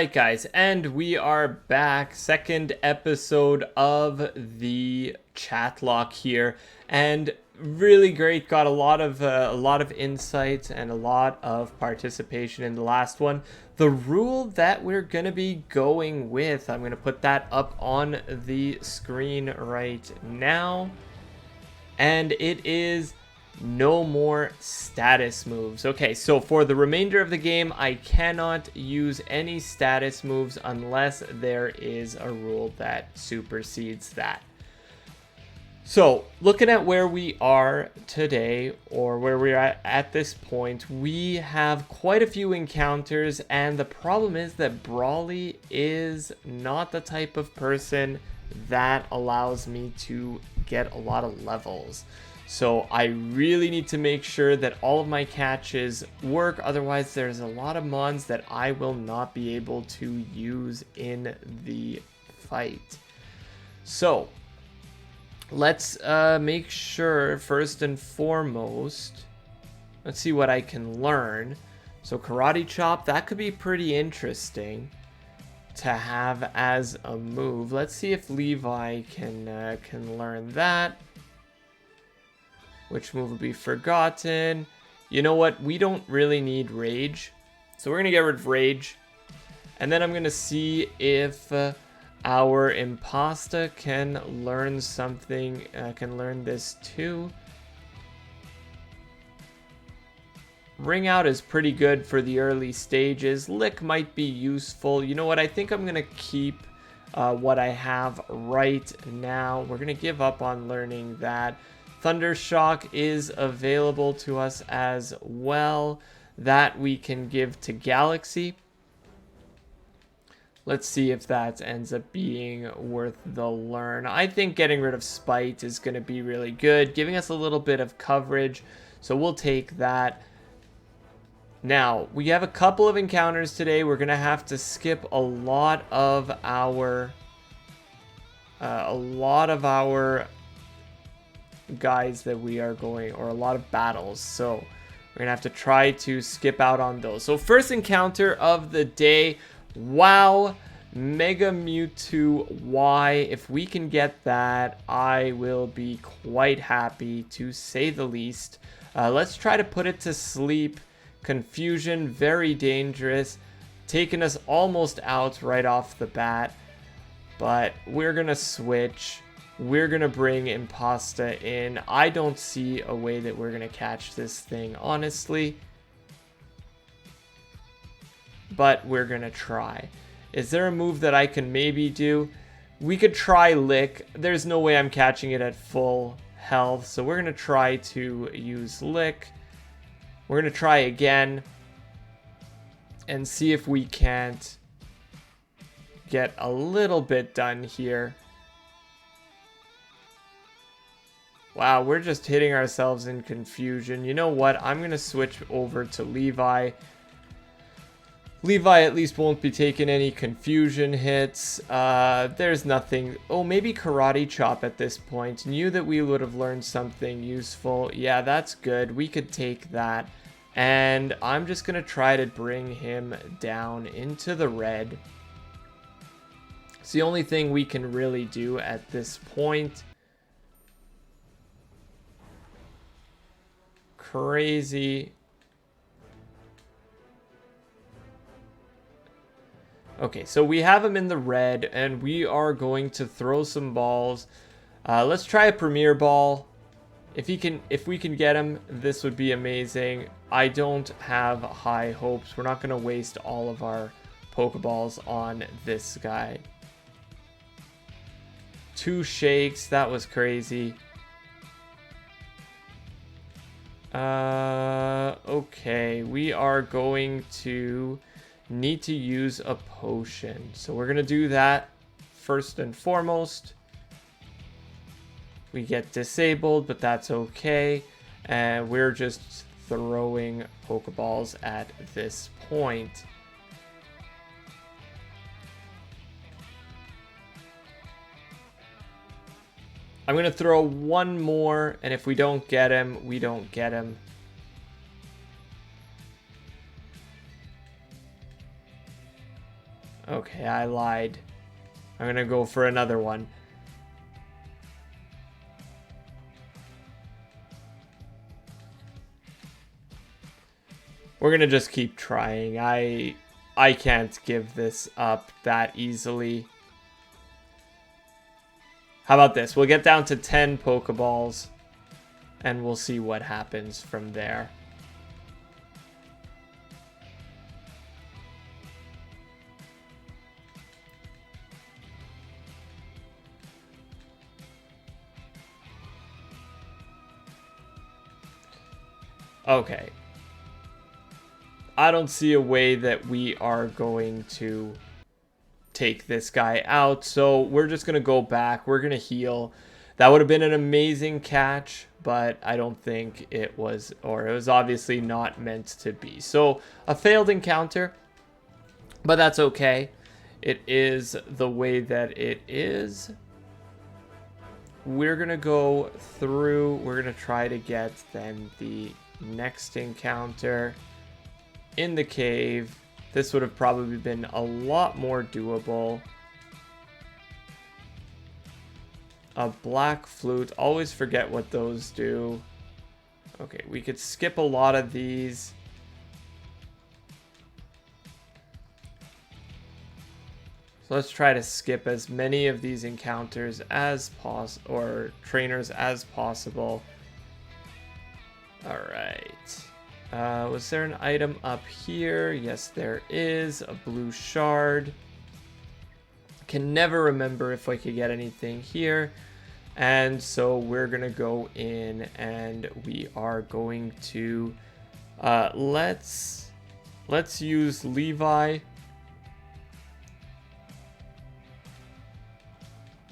Alright guys, and we are back, second episode of the ChatLocke here, and really great, got a lot of insights and a lot of participation in the last one. The rule that we're going to be going with, I'm going to put that up on the screen right now, and it is no more status moves. Okay, so for the remainder of the game, I cannot use any status moves unless there is a rule that supersedes that. So, looking at where we are today, or where we're at this point, we have quite a few encounters, and the problem is that Brawly is not the type of person that allows me to get a lot of levels. So I really need to make sure that all of my catches work, otherwise there's a lot of mons that I will not be able to use in the fight. So let's make sure, first and foremost, let's see what I can learn. So karate chop, that could be pretty interesting to have as a move. Let's see if Levi can learn that. Which move will be forgotten? You know what? We don't really need Rage. So we're going to get rid of Rage. And then I'm going to see if our Impasta can learn something. Can learn this too. Ring Out is pretty good for the early stages. Lick might be useful. You know what? I think I'm going to keep what I have right now. We're going to give up on learning that. Thunder Shock is available to us as well, that we can give to Galaxy. Let's see if that ends up being worth the learn. I think getting rid of Spite is going to be really good, giving us a little bit of coverage, so we'll take that. Now, we have a couple of encounters today. We're going to have to skip a lot of our guys that we are going, or a lot of battles, so we're gonna have to try to skip out on those. So first encounter of the day, wow, Mega Mewtwo Y. If we can get that, I will be quite happy, to say the least. Let's try to put it to sleep. Confusion, very dangerous, taking us almost out right off the bat, but we're gonna switch. We're going to bring Impasta in. I don't see a way that we're going to catch this thing, honestly. But we're going to try. Is there a move that I can maybe do? We could try Lick. There's no way I'm catching it at full health. So we're going to try to use Lick. We're going to try again. And see if we can't get a little bit done here. Wow, we're just hitting ourselves in confusion. You know what? I'm going to switch over to Levi. Levi at least won't be taking any confusion hits. There's nothing. Oh, maybe Karate Chop at this point. Knew that we would have learned something useful. Yeah, that's good. We could take that. And I'm just going to try to bring him down into the red. It's the only thing we can really do at this point. Crazy. Okay, so we have him in the red, and we are going to throw some balls. Let's try a Premier Ball. If we can get him, this would be amazing. I don't have high hopes. We're not going to waste all of our Pokeballs on this guy. 2 shakes. That was crazy. Okay, we are going to need to use a potion. So we're going to do that first and foremost. We get disabled, but that's okay. And we're just throwing Pokeballs at this point. I'm going to throw one more, and if we don't get him, we don't get him. Okay, I lied. I'm gonna go for another one. We're gonna just keep trying. I can't give this up that easily. How about this? We'll get down to 10 Pokeballs, and we'll see what happens from there. Okay. I don't see a way that we are going to take this guy out, so we're just going to go back. We're going to heal. That would have been an amazing catch, but I don't think it was, or it was obviously not meant to be. So a failed encounter, but that's okay. It is the way that it is. We're going to go through. We're going to try to get then the next encounter in the cave. This would have probably been a lot more doable. A black flute. Always forget what those do. Okay, we could skip a lot of these. So let's try to skip as many of these encounters as possible, or trainers as possible. All right. Was there an item up here? Yes, there is. A blue shard. Can never remember if I could get anything here. And so we're going to go in and we are going to... let's use Levi.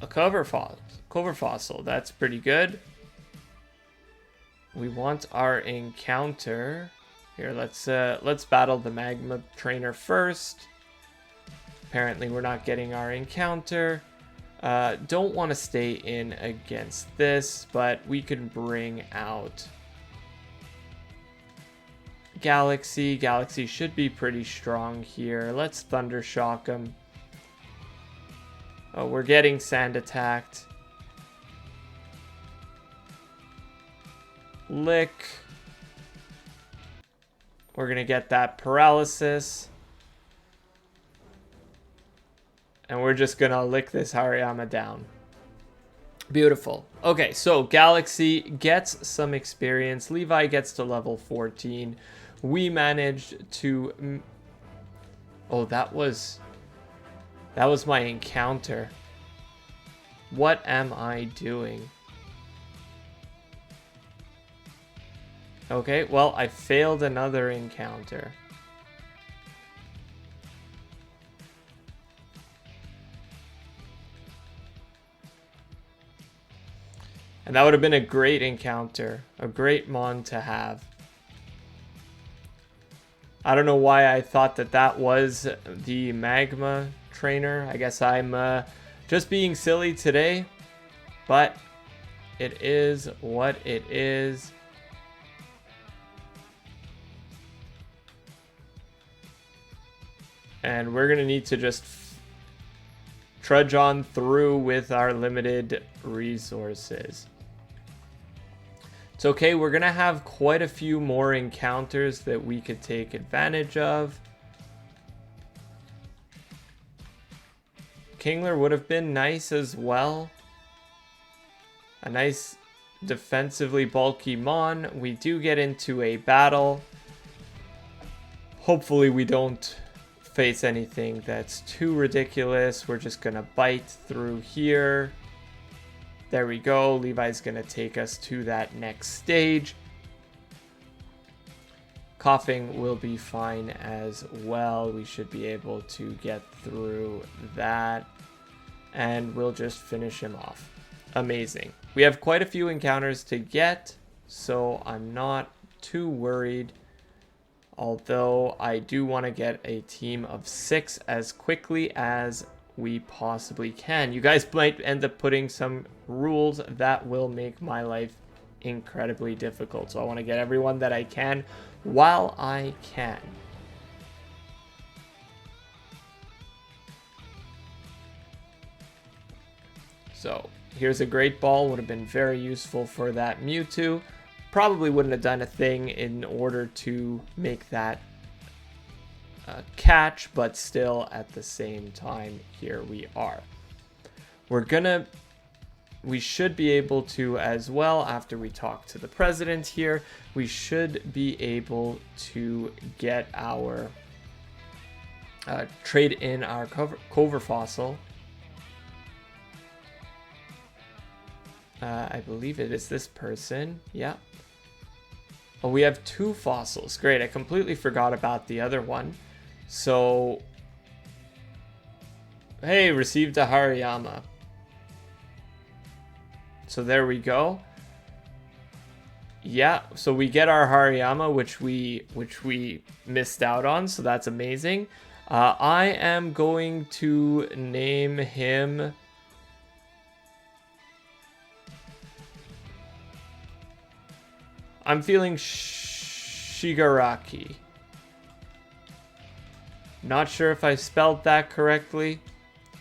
A cover fossil. That's pretty good. We want our encounter. Here, let's battle the magma trainer first. Apparently we're not getting our encounter. Don't want to stay in against this, but we can bring out Galaxy. Galaxy should be pretty strong here. Let's Thunder Shock him. Oh, we're getting sand attacked. Lick. We're gonna get that paralysis. And we're just gonna lick this Hariyama down. Beautiful. Okay, so Galaxy gets some experience. Levi gets to level 14. We managed to... Oh, that was my encounter. What am I doing? Okay, well, I failed another encounter. And that would have been a great encounter. A great mon to have. I don't know why I thought that that was the magma trainer. I guess I'm just being silly today. But it is what it is. And we're going to need to just trudge on through with our limited resources. It's okay, we're going to have quite a few more encounters that we could take advantage of. Kingler would have been nice as well. A nice defensively bulky mon. We do get into a battle. Hopefully we don't face anything that's too ridiculous. We're just gonna bite through here. There we go. Levi's gonna take us to that next stage. Coughing will be fine as well. We should be able to get through that. And we'll just finish him off. Amazing. We have quite a few encounters to get, so I'm not too worried. Although I do want to get a team of 6 as quickly as we possibly can. You guys might end up putting some rules that will make my life incredibly difficult. So I want to get everyone that I can while I can. So here's a Great Ball, would have been very useful for that Mewtwo. Probably wouldn't have done a thing in order to make that catch, but still at the same time, here we are. We should be able to as well, after we talk to the president here, we should be able to get our trade in our Cover Fossil. I believe it is this person. Yeah. Oh, we have 2 fossils. Great. I completely forgot about the other one. So, hey, received a Hariyama. So there we go. Yeah, so we get our Hariyama, which we missed out on, so that's amazing. I am going to name him... I'm feeling Shigaraki. Not sure if I spelled that correctly.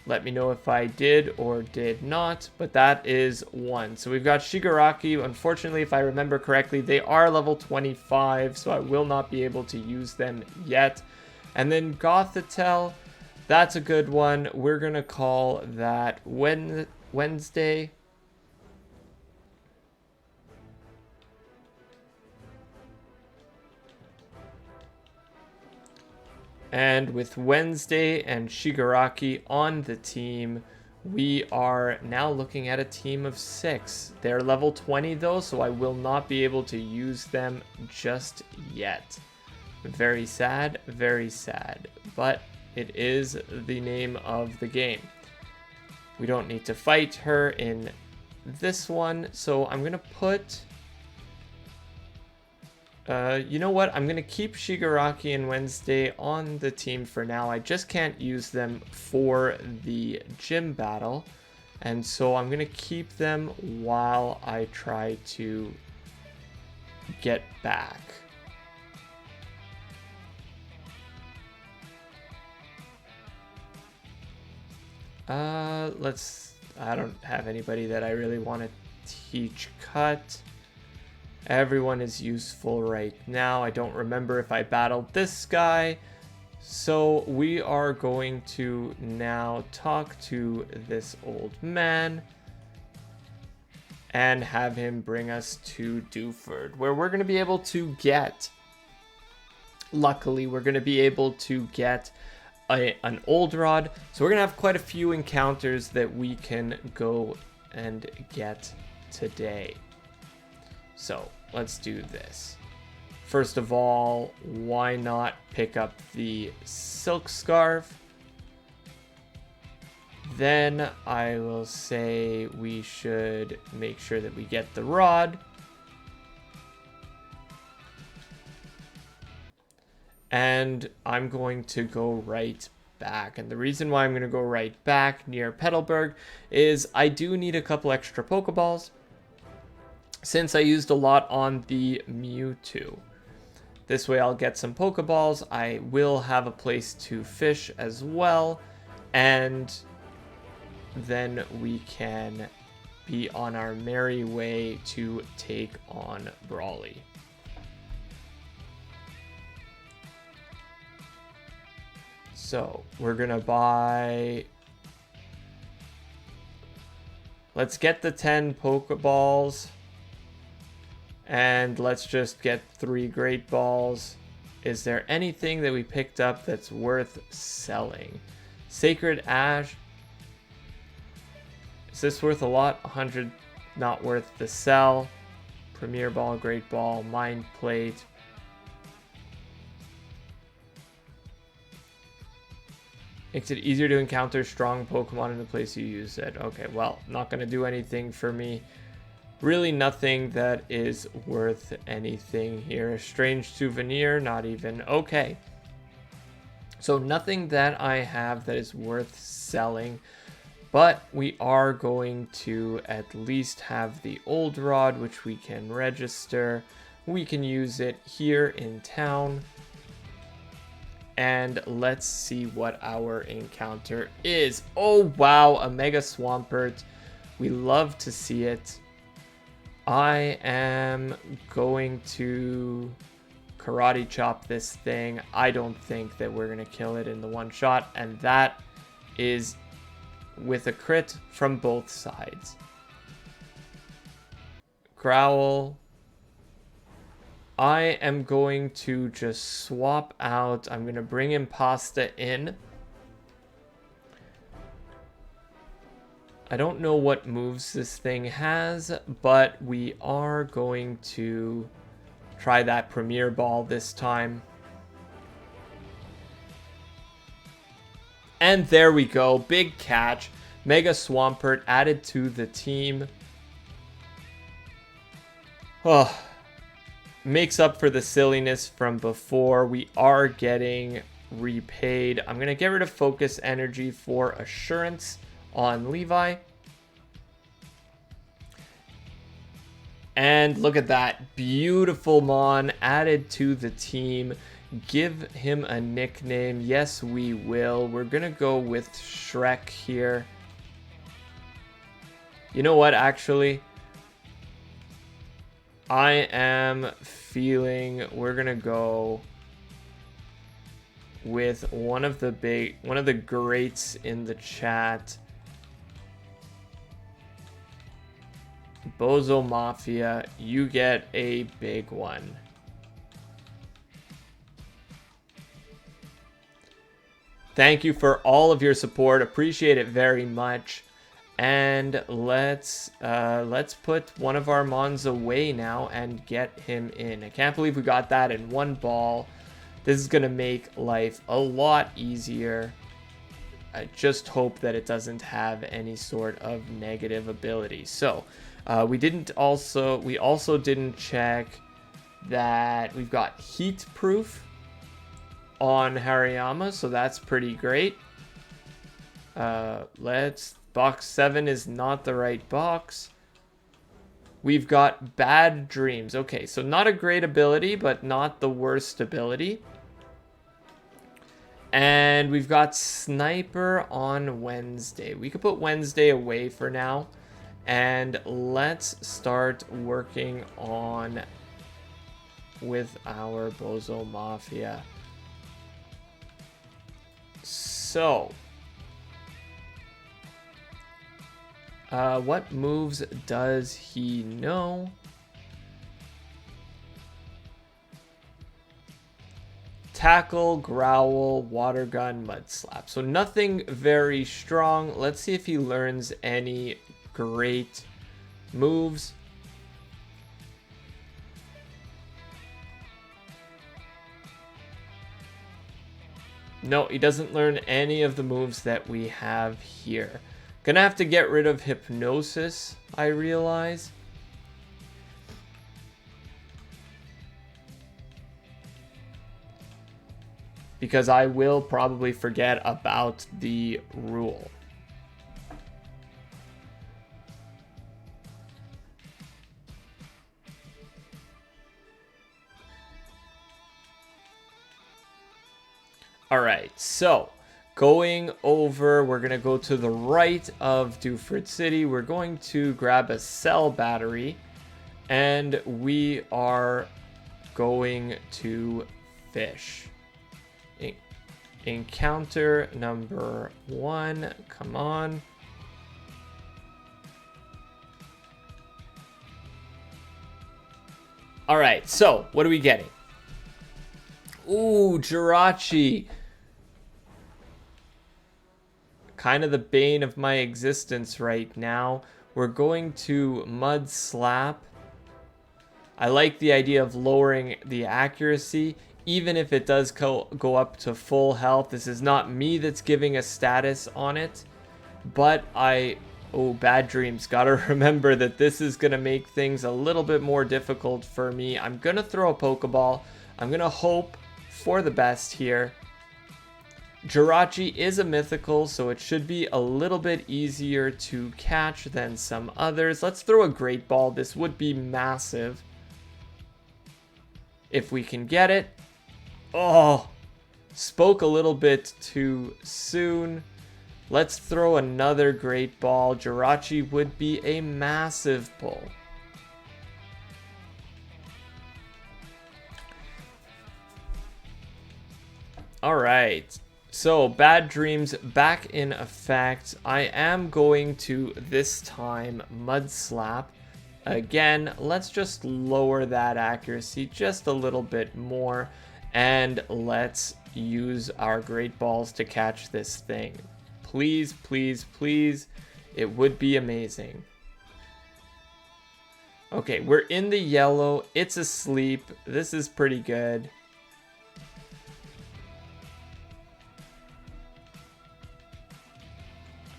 Let me know if I did or did not, but that is 1. So we've got Shigaraki. Unfortunately, if I remember correctly, they are level 25, so I will not be able to use them yet. And then Gothitelle, that's a good one. We're going to call that Wednesday. And with Wednesday and Shigaraki on the team, we are now looking at a team of 6. They're level 20 though, so I will not be able to use them just yet. Very sad, but it is the name of the game. We don't need to fight her in this one, so I'm going to put... you know what? I'm going to keep Shigaraki and Wednesday on the team for now. I just can't use them for the gym battle. And so I'm going to keep them while I try to get back. I don't have anybody that I really want to teach cut. Everyone is useful right now. I don't remember if I battled this guy. So we are going to now talk to this old man and have him bring us to Dewford, where we're going to be able to get, luckily, we're going to be able to get an old rod. So we're going to have quite a few encounters that we can go and get today. So let's do this. First of all, why not pick up the silk scarf? Then I will say we should make sure that we get the rod. And I'm going to go right back. And the reason why I'm going to go right back near Petalburg is I do need a couple extra Pokeballs, since I used a lot on the Mewtwo. This way I'll get some Pokeballs. I will have a place to fish as well. And then we can be on our merry way to take on Brawly. So we're gonna buy... Let's get the 10 Pokeballs. And let's just get 3 Great Balls. Is there anything that we picked up that's worth selling? Sacred Ash. Is this worth a lot? 100, not worth the sell. Premier Ball, Great Ball, Mind Plate. Makes it easier to encounter strong Pokemon in the place you use it. Okay, well, not going to do anything for me. Really nothing that is worth anything here. Strange souvenir, not even. Okay. So nothing that I have that is worth selling. But we are going to at least have the old rod, which we can register. We can use it here in town. And let's see what our encounter is. Oh, wow, a Mega Swampert. We love to see it. I am going to karate chop this thing. I don't think that we're going to kill it in the one shot. And that is with a crit from both sides. Growl. I am going to just swap out. I'm going to bring Impasta in. I don't know what moves this thing has, but we are going to try that Premier Ball this time. And there we go. Big catch. Mega Swampert added to the team. Oh, makes up for the silliness from before. We are getting repaid. I'm going to get rid of Focus Energy for Assurance on Levi. And look at that. Beautiful Mon added to the team. Give him a nickname. Yes, we will. We're going to go with Shrek here. You know what, actually? I am feeling we're going to go with one of the greats in the chat. Bozo Mafia, you get a big one. Thank you for all of your support. Appreciate it very much. And let's put one of our Mons away now and get him in. I can't believe we got that in one ball. This is going to make life a lot easier. I just hope that it doesn't have any sort of negative ability. So we also didn't check that we've got heat proof on Hariyama, so that's pretty great. Box 7 is not the right box. We've got Bad Dreams. Okay, so not a great ability, but not the worst ability. And we've got Sniper on Wednesday. We could put Wednesday away for now. And let's start working on with our Bozo Mafia. So, what moves does he know? Tackle, Growl, Water Gun, Mud Slap. So nothing very strong. Let's see if he learns any great moves. No, he doesn't learn any of the moves that we have here. Gonna have to get rid of Hypnosis, I realize. Because I will probably forget about the rule. Alright, so going over, we're going to go to the right of Dewford City. We're going to grab a cell battery, and we are going to fish. Encounter number 1, come on. Alright, so what are we getting? Ooh, Jirachi. Kind of the bane of my existence right now. We're going to Mud Slap. I like the idea of lowering the accuracy, even if it does go up to full health. This is not me that's giving a status on it, but oh, Bad Dreams. Gotta remember that this is gonna make things a little bit more difficult for me. I'm gonna throw a Pokeball. I'm gonna hope for the best here. Jirachi is a mythical, so it should be a little bit easier to catch than some others. Let's throw a Great Ball. This would be massive if we can get it. Oh, spoke a little bit too soon. Let's throw another great ball. Jirachi would be a massive pull. Alright, so Bad Dreams back in effect. I am going to, this time, Mud Slap. Again, let's just lower that accuracy just a little bit more. And let's use our Great Balls to catch this thing. Please, please, please. It would be amazing. Okay, we're in the yellow. It's asleep. This is pretty good.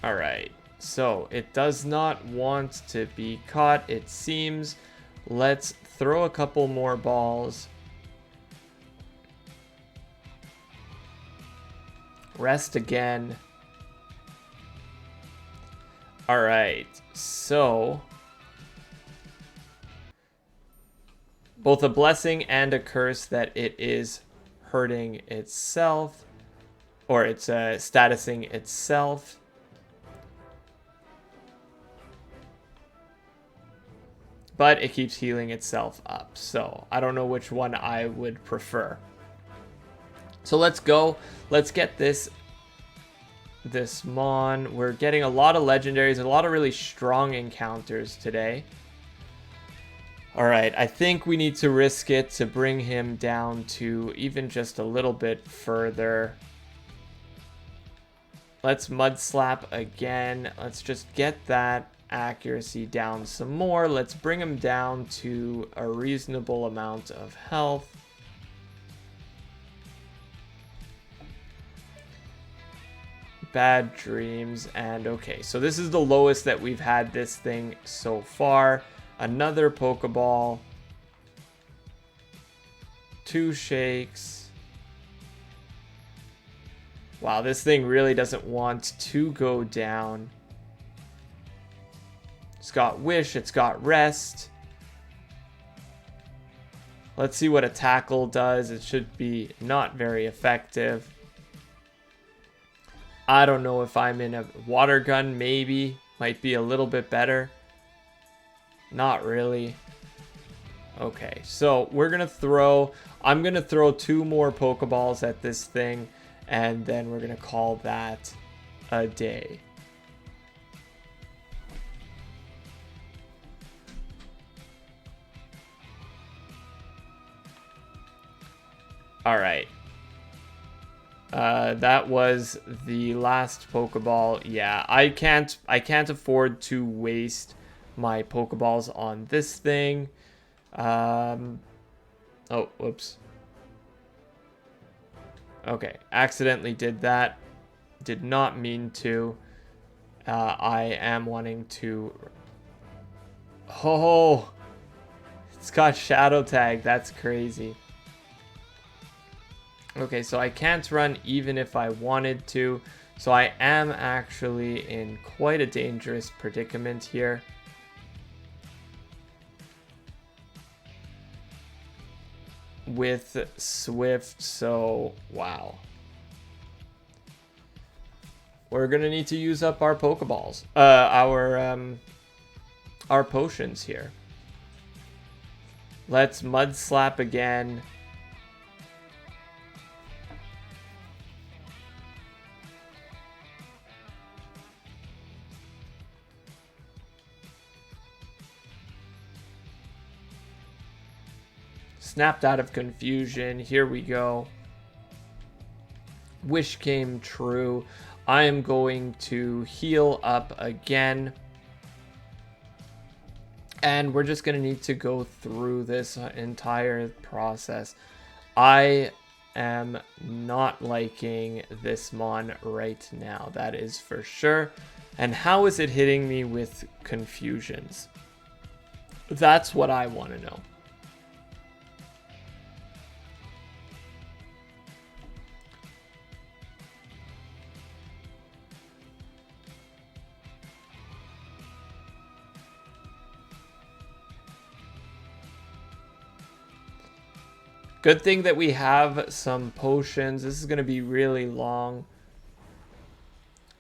Alright, so it does not want to be caught, it seems. Let's throw a couple more balls. Rest again. Alright, so both a blessing and a curse that it is hurting itself, or it's statusing itself. But it keeps healing itself up. So I don't know which one I would prefer. So let's go. Let's get this Mon. We're getting a lot of legendaries, a lot of really strong encounters today. Alright, I think we need to risk it to bring him down to even just a little bit further. Let's Mud Slap again. Let's just get that accuracy down some more. Let's bring him down to a reasonable amount of health. Bad Dreams, and okay, so this is the lowest that we've had this thing so far. Another Pokeball, 2 shakes. Wow, this thing really doesn't want to go down. It's got Wish, it's got Rest. Let's see what a Tackle does. It should be not very effective. I don't know if I'm in a Water Gun, maybe. Might be a little bit better. Not really. Okay, so we're gonna throw... I'm gonna throw 2 more Pokeballs at this thing, and then we're gonna call that a day. Alright. That was the last Pokeball. Yeah, I can't afford to waste my Pokeballs on this thing. Oh, whoops. Okay, accidentally did that. Did not mean to. I am wanting to... Oh! It's got Shadow Tag. That's crazy. Okay, so I can't run even if I wanted to. So I am actually in quite a dangerous predicament here. With Swift, so wow. We're gonna need to use up our Pokeballs. Our potions here. Let's Mud Slap again. Snapped out of confusion. Here we go. Wish came true. I am going to heal up again. And we're just going to need to go through this entire process. I am not liking this Mon right now. That is for sure. And how is it hitting me with confusions? That's what I want to know. Good thing that we have some potions. This is going to be really long.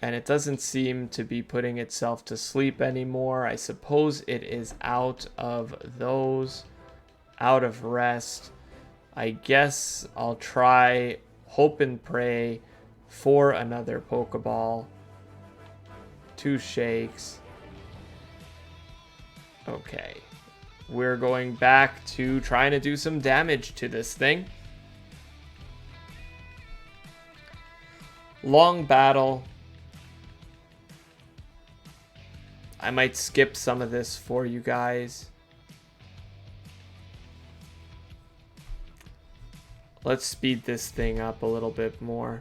And it doesn't seem to be putting itself to sleep anymore. I suppose it is out of those, out of rest. I guess I'll try hope and pray for another Pokeball. 2 shakes. Okay. We're going back to trying to do some damage to this thing. Long battle. I might skip some of this for you guys. Let's speed this thing up a little bit more.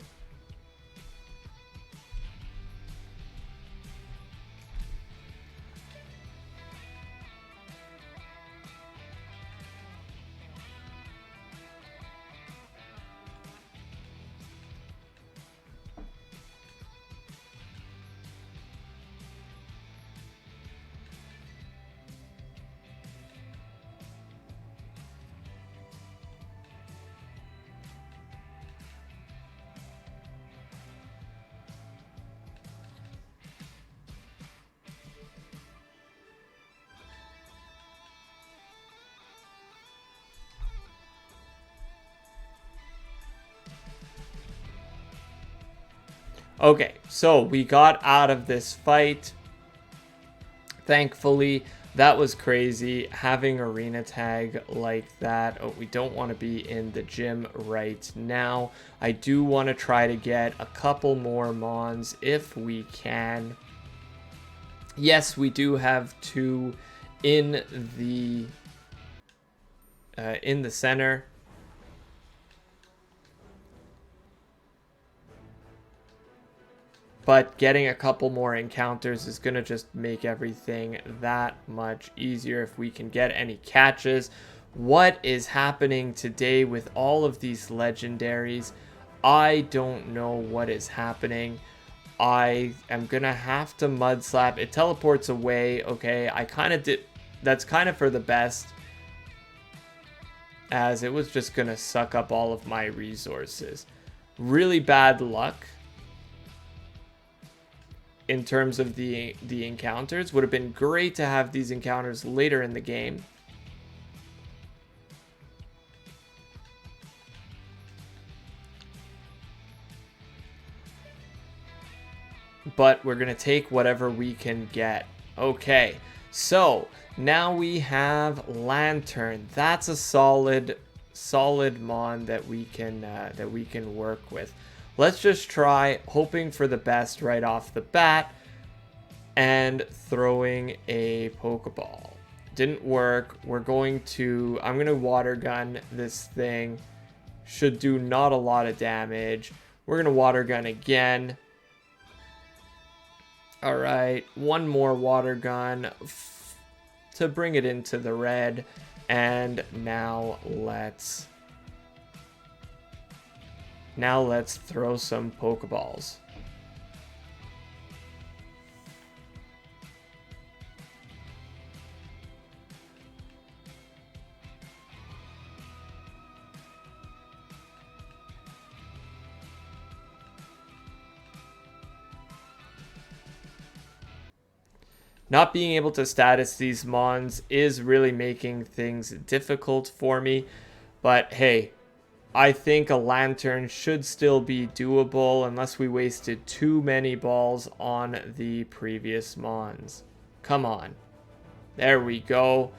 Okay, so we got out of this fight. Thankfully, that was crazy. Having arena tag like that. Oh, we don't want to be in the gym right now. I do want to try to get a couple more Mons if we can. Yes, we do have 2 in the center. But getting a couple more encounters is going to just make everything that much easier if we can get any catches. What is happening today with all of these legendaries? I don't know what is happening. I am going to have to mud slap. It teleports away. Okay, I kind of did. That's kind of for the best, as it was just going to suck up all of my resources. Really bad luck. In terms of the encounters, would have been great to have these encounters later in the game. But we're gonna take whatever we can get. Okay, so now we have Lantern. That's a solid mon that we can work with. Let's just try hoping for the best right off the bat and throwing a Pokeball. Didn't work. I'm going to water gun this thing. Should do not a lot of damage. We're going to water gun again. All right, one more water gun to bring it into the red. And now let's throw some Pokeballs. Not being able to status these Mons is really making things difficult for me, but hey, I think a Lantern should still be doable unless we wasted too many balls on the previous Mons. Come on. There we go.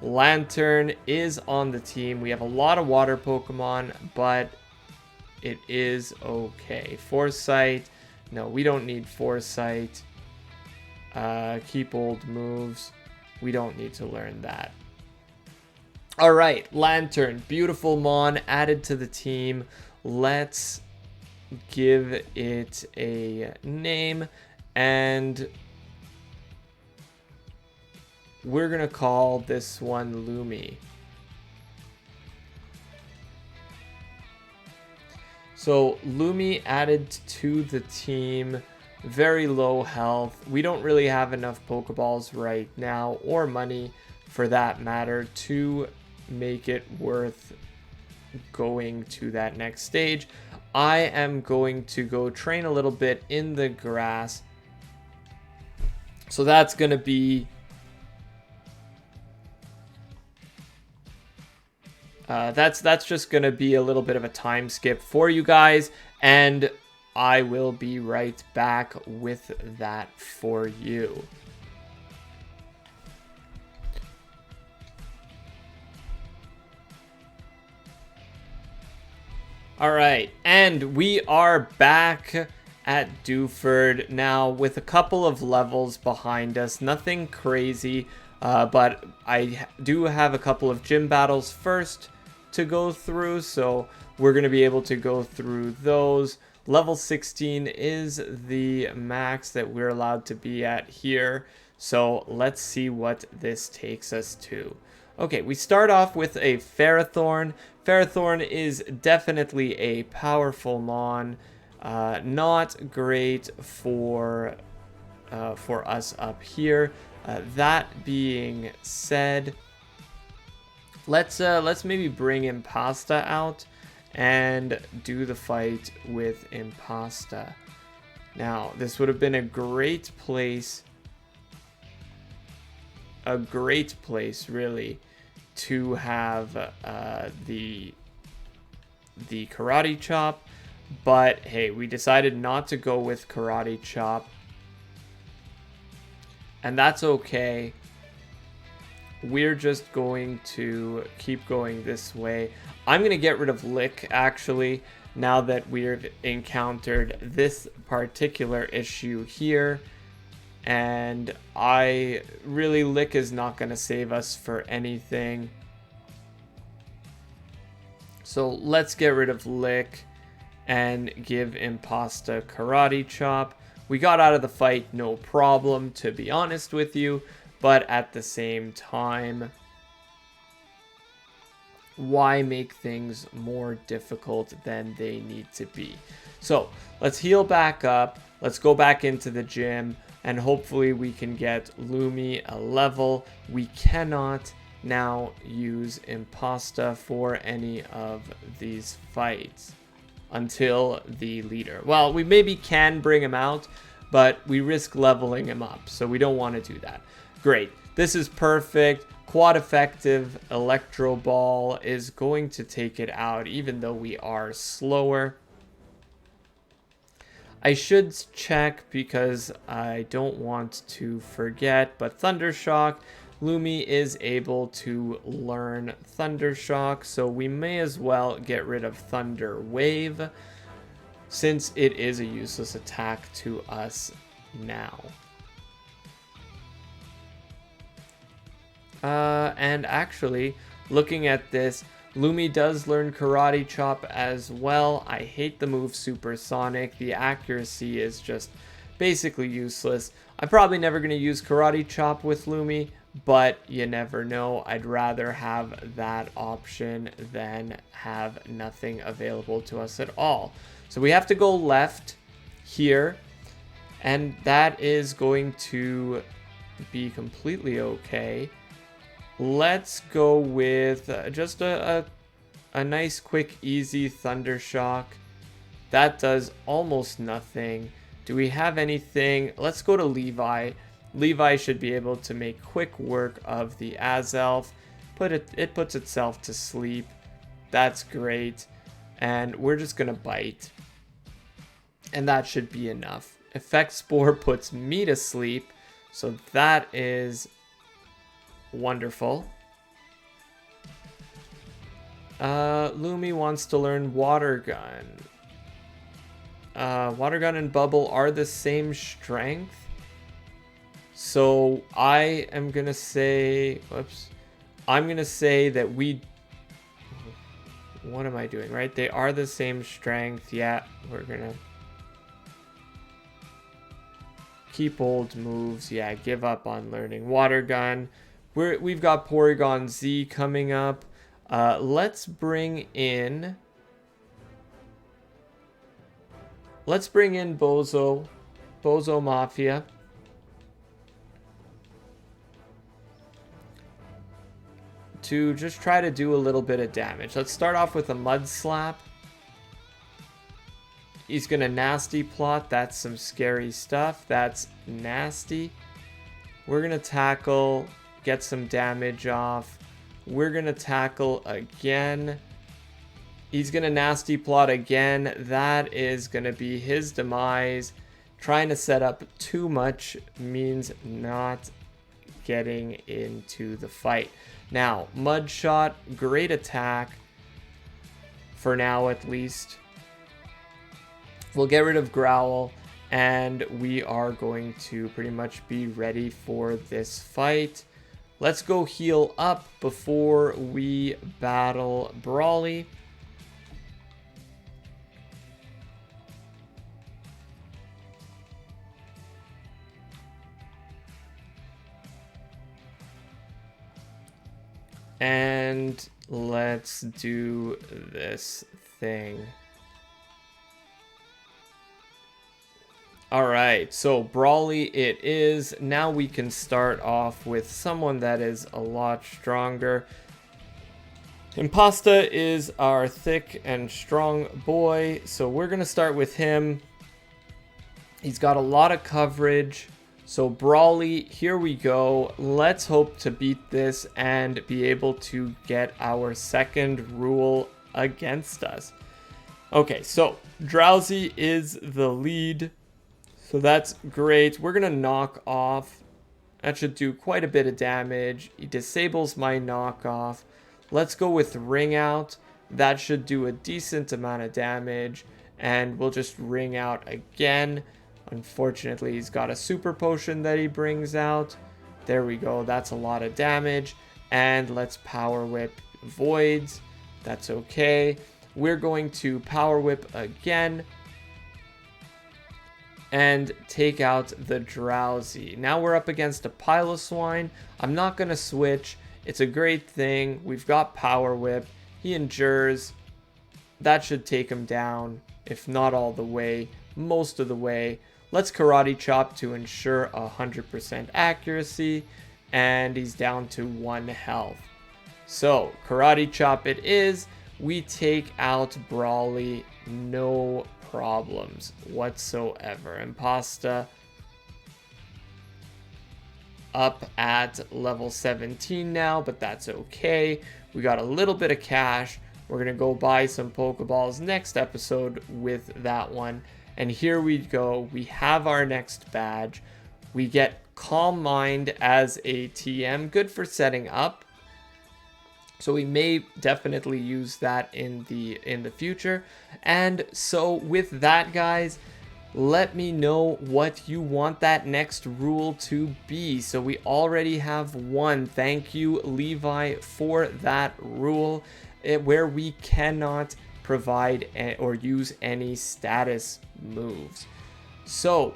Lantern is on the team. We have a lot of water Pokemon, but it is okay. Foresight. No, we don't need Foresight. Keep old moves. We don't need to learn that. All right, Lantern, beautiful Mon added to the team. Let's give it a name, and we're gonna call this one Lumi. So Lumi added to the team. Very low health. We don't really have enough Pokeballs right now, or money for that matter, to make it worth going to that next stage. I am going to go train a little bit in the grass. So that's going to be... that's just going to be a little bit of a time skip for you guys. And I will be right back with that for you. All right, and we are back at Dewford now with a couple of levels behind us. Nothing crazy, but I do have a couple of gym battles first to go through, so we're going to be able to go through those. Level 16 is the max that we're allowed to be at here, so let's see what this takes us to. Okay, we start off with a Ferrothorn. Ferrothorn is definitely a powerful mon. Not great for us up here. That being said, let's maybe bring Impasta out and do the fight with Impasta. Now, this would have been a great place really, to have the Karate Chop, but hey, we decided not to go with Karate Chop, and that's okay. We're just going to keep going this way. I'm going to get rid of Lick, actually, now that we've encountered this particular issue here. And Lick is not going to save us for anything. So let's get rid of Lick and give Impasta Karate Chop. We got out of the fight no problem, to be honest with you. But at the same time, why make things more difficult than they need to be? So let's heal back up. Let's go back into the gym. And hopefully we can get Lumi a level. We cannot now use Impasta for any of these fights until the leader. Well, we maybe can bring him out, but we risk leveling him up. So we don't want to do that. Great. This is perfect. Quad effective Electro Ball is going to take it out, even though we are slower. I should check because I don't want to forget, but Thundershock, Lumi is able to learn Thundershock, so we may as well get rid of Thunder Wave since it is a useless attack to us now. And actually, looking at this, Lumi does learn Karate Chop as well. I hate the move Supersonic. The accuracy is just basically useless. I'm probably never going to use Karate Chop with Lumi, but you never know. I'd rather have that option than have nothing available to us at all. So we have to go left here, and that is going to be completely okay. Let's go with just a nice, quick, easy Thundershock. That does almost nothing. Do we have anything? Let's go to Levi. Levi should be able to make quick work of the Azelf. It puts itself to sleep. That's great. And we're just going to bite. And that should be enough. Effect Spore puts me to sleep. So that is wonderful. Lumi wants to learn Water Gun. Water Gun and Bubble are the same strength. So I am going to say, I'm going to say that what am I doing, right? They are the same strength. Yeah, we're going to keep old moves. Yeah, give up on learning Water Gun. We've got Porygon Z coming up. Let's bring in Bozo Mafia. To just try to do a little bit of damage. Let's start off with a Mud Slap. He's going to nasty plot. That's some scary stuff. That's nasty. We're going to tackle, get some damage off. We're going to tackle again. He's going to nasty plot again. That is going to be his demise. Trying to set up too much means not getting into the fight. Now, Mud Shot, great attack. For now, at least. We'll get rid of Growl, and we are going to pretty much be ready for this fight. Let's go heal up before we battle Brawly. And let's do this thing. Alright, so Brawly it is. Now we can start off with someone that is a lot stronger. Impasta is our thick and strong boy, so we're going to start with him. He's got a lot of coverage. So Brawly, here we go. Let's hope to beat this and be able to get our second rule against us. Okay, so Drowsy is the lead. So that's great. We're going to knock off. That should do quite a bit of damage. He disables my knockoff. Let's go with Ring Out. That should do a decent amount of damage. And we'll just Ring Out again. Unfortunately, he's got a super potion that he brings out. There we go. That's a lot of damage. And let's Power Whip Voids. That's okay. We're going to Power Whip again. And take out the Drowsy. Now we're up against a Piloswine. I'm not going to switch. It's a great thing. We've got Power Whip. He endures. That should take him down. If not all the way, most of the way. Let's Karate Chop to ensure 100% accuracy. And he's down to 1 health. So, Karate Chop it is. We take out Brawly. No problems whatsoever. Impasta up at level 17 now, but that's okay. We got a little bit of cash. We're gonna go buy some Pokeballs next episode with that one. And here we go. We have our next badge. We get Calm Mind as a TM. Good for setting up. So we may definitely use that in the future. And so with that, guys, let me know what you want that next rule to be. So we already have one. Thank you, Levi, for that rule where we cannot provide or use any status moves. So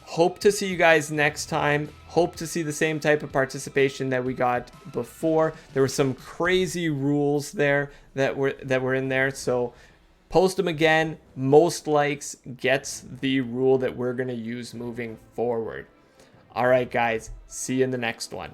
hope to see you guys next time. Hope to see the same type of participation that we got before. There were some crazy rules there that were in there. So post them again. Most likes gets the rule that we're going to use moving forward. All right, guys. See you in the next one.